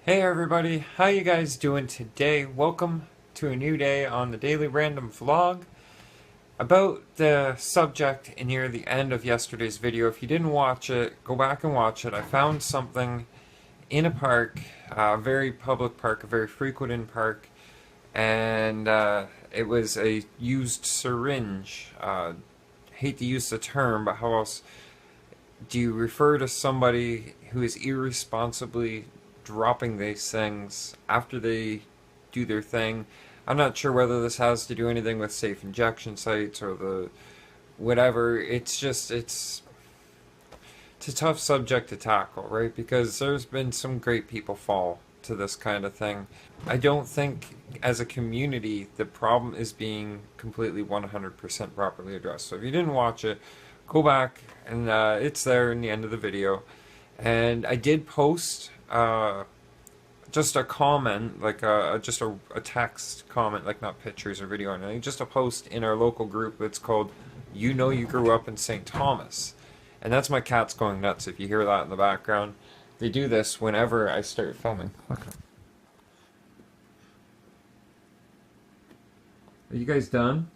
Hey everybody, how you guys doing today? Welcome to a new day on the Daily Random Vlog. About the subject near the end of yesterday's video, if you didn't watch it, go back and watch it. I found something in a park, a very public park, a very frequented park, and it was a used syringe. Hate to use the term, but how else do you refer to somebody who is irresponsibly dropping these things after they do their thing? I'm not sure whether this has to do anything with safe injection sites or the whatever. It's a tough subject to tackle, right? Because there's been some great people fall to this kind of thing. I don't think as a community the problem is being completely 100% properly addressed. So if you didn't watch it, go back and it's there in the end of the video. And I did post just a comment, like just a text comment, like not pictures or video or anything, just a post in our local group that's called You Know You Grew Up in St. Thomas. And that's my cats going nuts if you hear that in the background. They do this whenever I start filming. Okay. Are you guys done?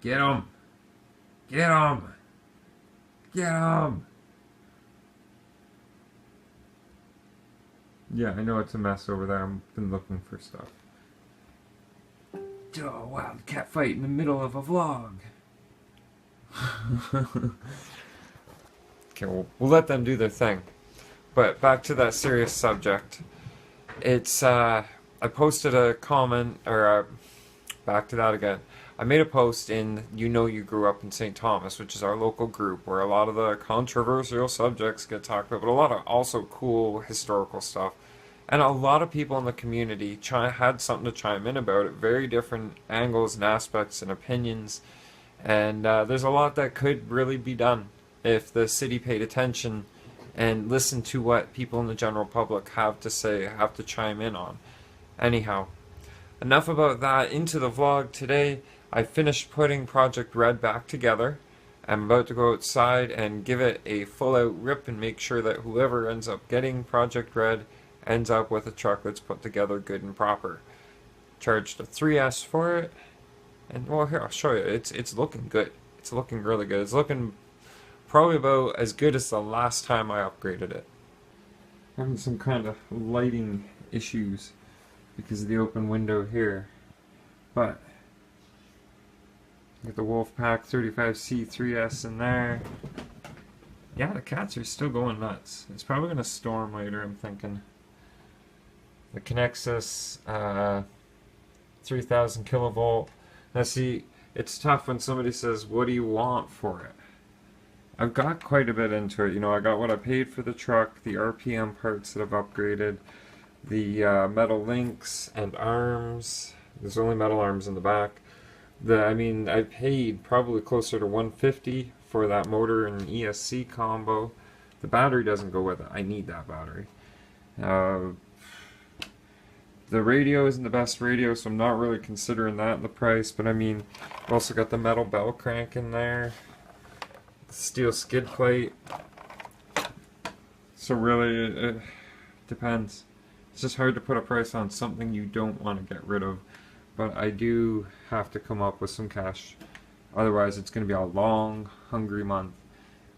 Get them! Get them! Get them! Yeah, I know it's a mess over there. I've been looking for stuff. Oh, wild cat fight in the middle of a vlog. Okay, we'll let them do their thing. But back to that serious subject. It's, I posted a comment, or back to that again. I made a post in You Know You Grew Up in St. Thomas, which is our local group where a lot of the controversial subjects get talked about, but a lot of also cool historical stuff. And a lot of people in the community had something to chime in about it, very different angles and aspects and opinions. And there's a lot that could really be done if the city paid attention and listened to what people in the general public have to say, have to chime in on. Anyhow, enough about that. Into the vlog today. I finished putting Project Red back together. I'm about to go outside and give it a full-out rip and make sure that whoever ends up getting Project Red ends up with a truck that's put together good and proper. Charged a 3S for it, and well, here I'll show you. It's looking good. It's looking really good. It's looking probably about as good as the last time I upgraded it. Having some kind of lighting issues because of the open window here, but got the Wolfpack 35C3S in there. Yeah, the cats are still going nuts. It's probably going to storm later, I'm thinking. The Traxxas 3000 kilovolt. Now see, it's tough when somebody says, what do you want for it? I've got quite a bit into it. You know, I got what I paid for the truck, the RPM parts that I've upgraded, the metal links and arms. There's only metal arms in the back. I paid probably closer to 150 for that motor and ESC combo. The battery doesn't go with it. I need that battery. The radio isn't the best radio, so I'm not really considering that in the price. But I mean, I've also got the metal bell crank in there, the steel skid plate. So really, it depends. It's just hard to put a price on something you don't want to get rid of. But I do have to come up with some cash. Otherwise, it's going to be a long, hungry month.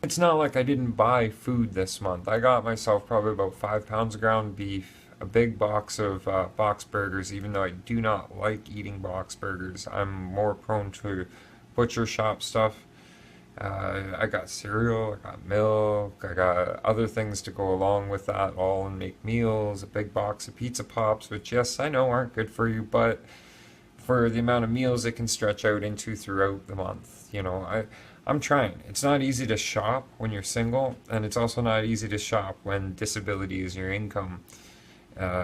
It's not like I didn't buy food this month. I got myself probably about 5 pounds of ground beef, a big box of box burgers, even though I do not like eating box burgers. I'm more prone to butcher shop stuff. I got cereal, I got milk, I got other things to go along with that all and make meals, a big box of pizza pops, which yes, I know aren't good for you, but for the amount of meals it can stretch out into throughout the month. You know, I'm trying. It's not easy to shop when you're single, and it's also not easy to shop when disability is your income.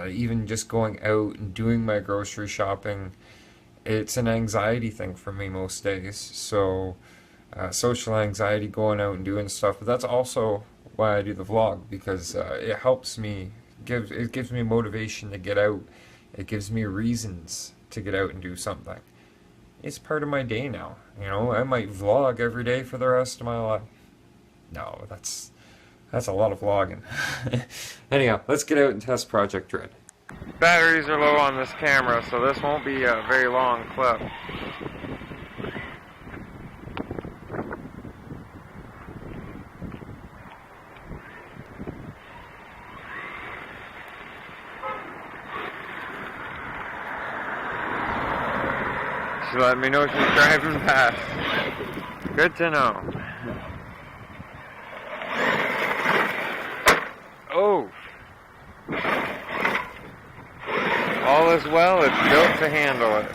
Even just going out and doing my grocery shopping, it's an anxiety thing for me most days. So social anxiety, going out and doing stuff, but that's also why I do the vlog, because it helps me, it gives me motivation to get out. It gives me reasons to get out and do something. It's part of my day now. You know, I might vlog every day for the rest of my life. No, That's a lot of vlogging. Anyhow, let's get out and test Project Red. Batteries are low on this camera, so this won't be a very long clip. She let me know she's driving past. Good to know. Oh! All is well, it's built to handle it.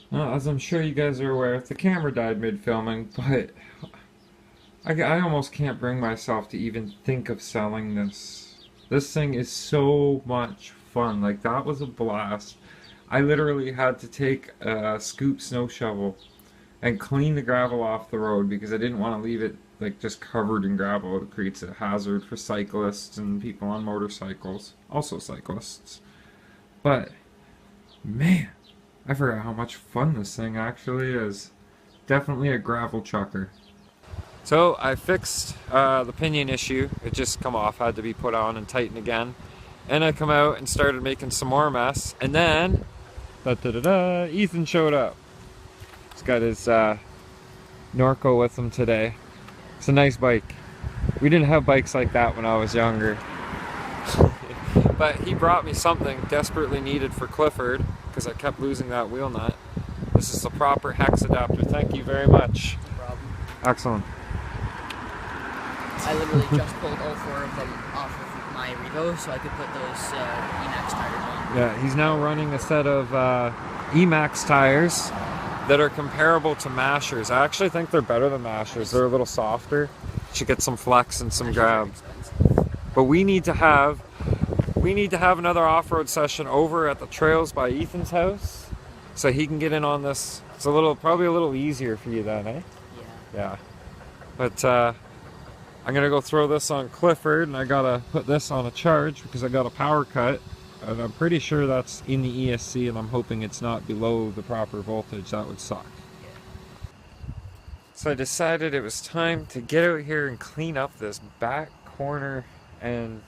Well, as I'm sure you guys are aware, the camera died mid-filming, but I almost can't bring myself to even think of selling this. This thing is so much fun. Like, that was a blast. I literally had to take a scoop snow shovel and clean the gravel off the road because I didn't want to leave it like just covered in gravel. It creates a hazard for cyclists and people on motorcycles, also cyclists. But man, I forgot how much fun this thing actually is. Definitely a gravel chucker. So I fixed the pinion issue. It just come off, had to be put on and tightened again. And I come out and started making some more mess. And then, Ethan showed up. He's got his Norco with him today. It's a nice bike. We didn't have bikes like that when I was younger. But he brought me something desperately needed for Clifford because I kept losing that wheel nut. This is the proper hex adapter. Thank you very much. No problem. Excellent. I literally just pulled all 4 of them off of my Revo so I could put those Emax tires on. Yeah, he's now running a set of Emax tires that are comparable to Mashers. I actually think they're better than Mashers. They're a little softer. Should get some flex and some grab. But we need to have another off-road session over at the trails by Ethan's house so he can get in on this. It's probably a little easier for you then, eh? Yeah. Yeah. But I'm gonna go throw this on Clifford, and I gotta put this on a charge because I got a power cut, and I'm pretty sure that's in the ESC, and I'm hoping it's not below the proper voltage. That would suck. So I decided it was time to get out here and clean up this back corner and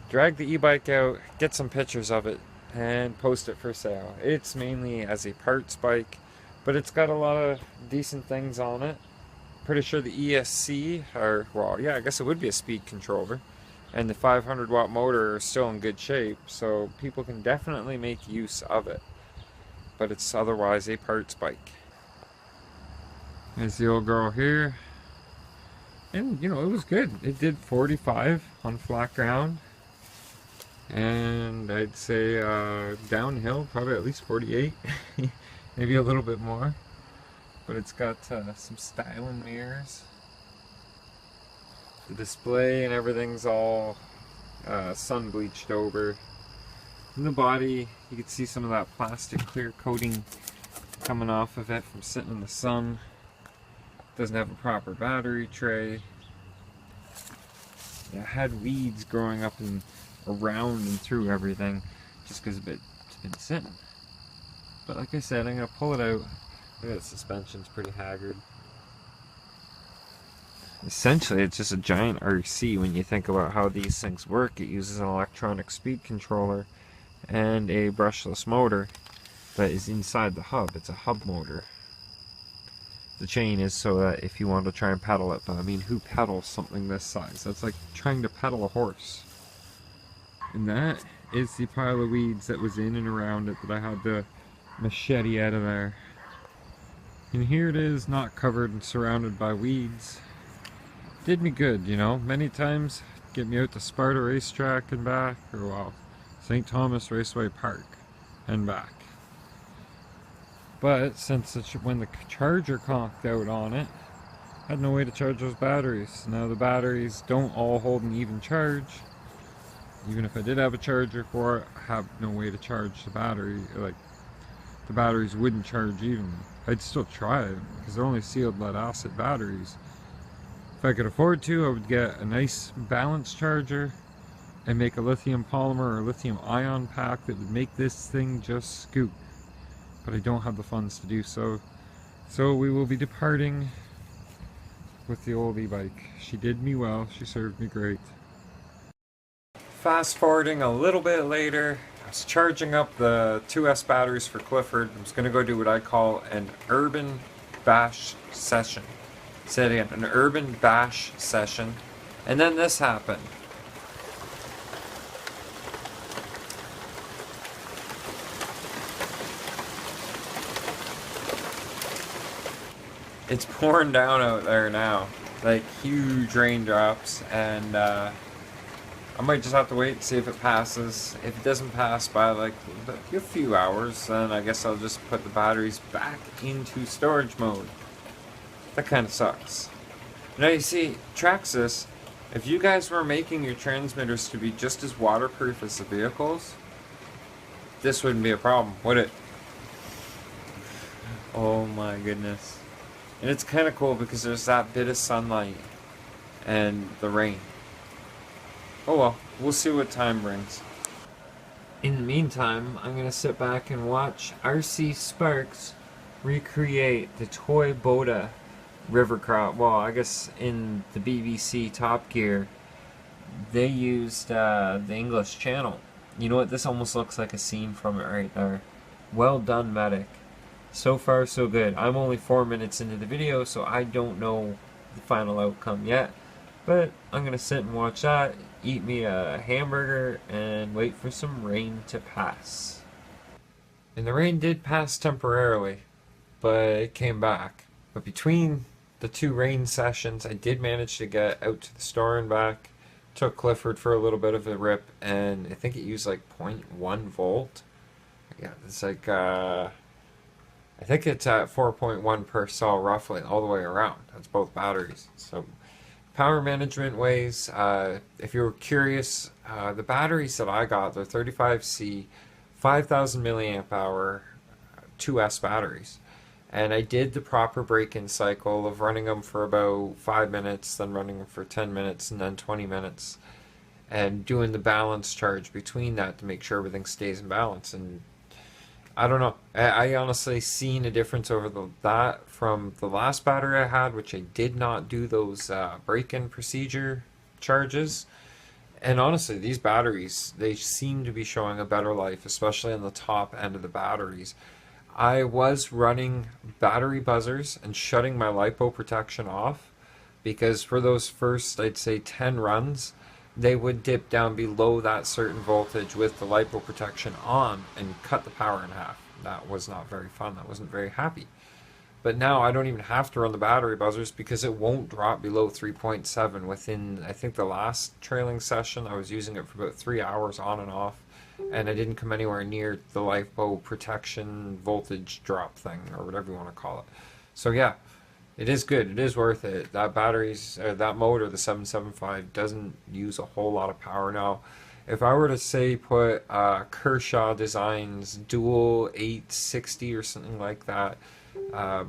drag the e-bike out, get some pictures of it, and post it for sale. It's mainly as a parts bike, but it's got a lot of decent things on it. Pretty sure the ESC, I guess it would be a speed controller, and the 500 watt motor are still in good shape, so people can definitely make use of it. But it's otherwise a parts bike. There's the old girl here. And, you know, it was good. It did 45 on flat ground. And I'd say downhill, probably at least 48. Maybe a little bit more. But it's got some styling mirrors. The display and everything's all sun bleached over. In the body, you can see some of that plastic clear coating coming off of it from sitting in the sun. Doesn't have a proper battery tray. It had weeds growing up and around and through everything just because it's been sitting. But like I said, I'm going to pull it out. Look at the suspension's pretty haggard. Essentially, it's just a giant RC when you think about how these things work. It uses an electronic speed controller and a brushless motor that is inside the hub. It's a hub motor. The chain is so that if you want to try and pedal it, but I mean, who pedals something this size? That's like trying to pedal a horse. And that is the pile of weeds that was in and around it that I had to machete out of there. And here it is, not covered and surrounded by weeds. Did me good, you know. Many times, get me out to Sparta Racetrack and back, or well, St. Thomas Raceway Park and back. But since when the charger conked out on it, I had no way to charge those batteries. Now the batteries don't all hold an even charge. Even if I did have a charger for it, I have no way to charge the battery. Like, the batteries wouldn't charge evenly. I'd still try it because they're only sealed lead acid batteries. If I could afford to, I would get a nice balanced charger and make a lithium polymer or lithium ion pack that would make this thing just scoot. But I don't have the funds to do so. So we will be departing with the old e-bike. She did me well, she served me great. Fast forwarding a little bit later, I was charging up the 2S batteries for Clifford. I was going to go do what I call an urban bash session. Say it again, an urban bash session. And then this happened. It's pouring down out there now, like huge raindrops, and I might just have to wait and see if it passes. If it doesn't pass by like a few hours, then I guess I'll just put the batteries back into storage mode. That kind of sucks. Now you see, Traxxas, if you guys were making your transmitters to be just as waterproof as the vehicles, this wouldn't be a problem, would it? Oh my goodness. And it's kind of cool because there's that bit of sunlight and the rain. Oh well, we'll see what time brings. In the meantime, I'm going to sit back and watch RC Sparks recreate the Toy Boda river crop. Well, I guess in the BBC Top Gear, they used the English Channel. You know what? This almost looks like a scene from it right there. Well done, Medic. So far, so good. I'm only 4 minutes into the video, so I don't know the final outcome yet. But I'm going to sit and watch that, eat me a hamburger, and wait for some rain to pass. And the rain did pass temporarily, but it came back. But between the two rain sessions, I did manage to get out to the store and back. Took Clifford for a little bit of a rip, and I think it used like 0.1 volt. Yeah, it's like... I think it's at 4.1 per cell roughly all the way around. That's both batteries. So power management ways, if you were curious, the batteries that I got, they're 35C, 5000 milliamp hour 2S batteries. And I did the proper break-in cycle of running them for about 5 minutes, then running them for 10 minutes, and then 20 minutes. And doing the balance charge between that to make sure everything stays in balance. And I don't know. I honestly seen a difference over that from the last battery I had, which I did not do those break-in procedure charges. And honestly, these batteries, they seem to be showing a better life, especially on the top end of the batteries. I was running battery buzzers and shutting my LiPo protection off because for those first, I'd say 10 runs, they would dip down below that certain voltage with the LiPo protection on and cut the power in half. That was not very fun. That wasn't very happy. But now I don't even have to run the battery buzzers because it won't drop below 3.7 within, I think the last trailing session, I was using it for about 3 hours on and off, and I didn't come anywhere near the LiPo protection voltage drop thing, or whatever you want to call it. So yeah, it is good. It is worth it. That that motor, the 775, doesn't use a whole lot of power now. If I were to say put Kershaw Designs dual 860 or something like that,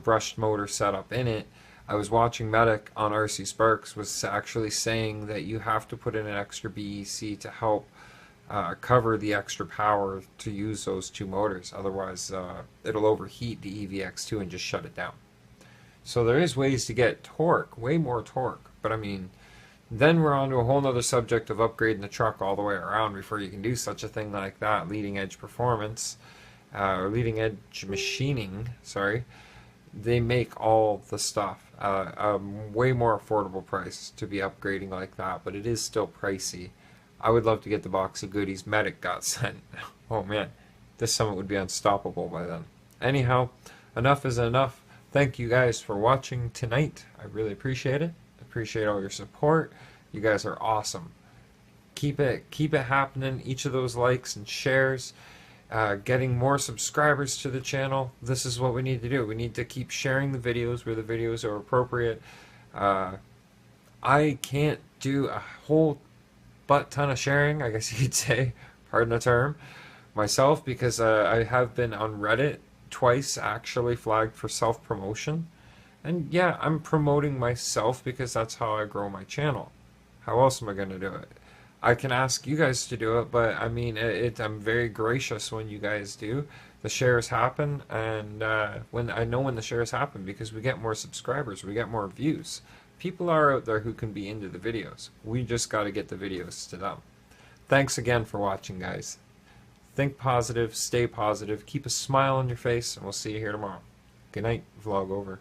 brushed motor setup in it, I was watching Medic on RC Sparks was actually saying that you have to put in an extra BEC to help cover the extra power to use those two motors. Otherwise, it'll overheat the EVX2 and just shut it down. So there is ways to get torque, way more torque. But I mean, then we're on to a whole nother subject of upgrading the truck all the way around before you can do such a thing like that. Leading edge performance, or leading edge machining, sorry. They make all the stuff. A way more affordable price to be upgrading like that, but it is still pricey. I would love to get the box of goodies Medic got sent. Oh man, this summit would be unstoppable by then. Anyhow, enough is enough. Thank you guys for watching tonight. I really appreciate it. Appreciate all your support. You guys are awesome. Keep it happening. Each of those likes and shares, getting more subscribers to the channel. This is what we need to do. We need to keep sharing the videos where the videos are appropriate. I can't do a whole butt ton of sharing, I guess you'd say, pardon the term, myself, because I have been on Reddit twice actually flagged for self-promotion. And yeah, I'm promoting myself because that's how I grow my channel. How else am I going to do it? I can ask you guys to do it, but I mean, I'm very gracious when you guys do. The shares happen, and when I know when the shares happen because we get more subscribers, we get more views. People are out there who can be into the videos. We just got to get the videos to them. Thanks again for watching, guys. Think positive, stay positive, keep a smile on your face, and we'll see you here tomorrow. Good night. Vlog over.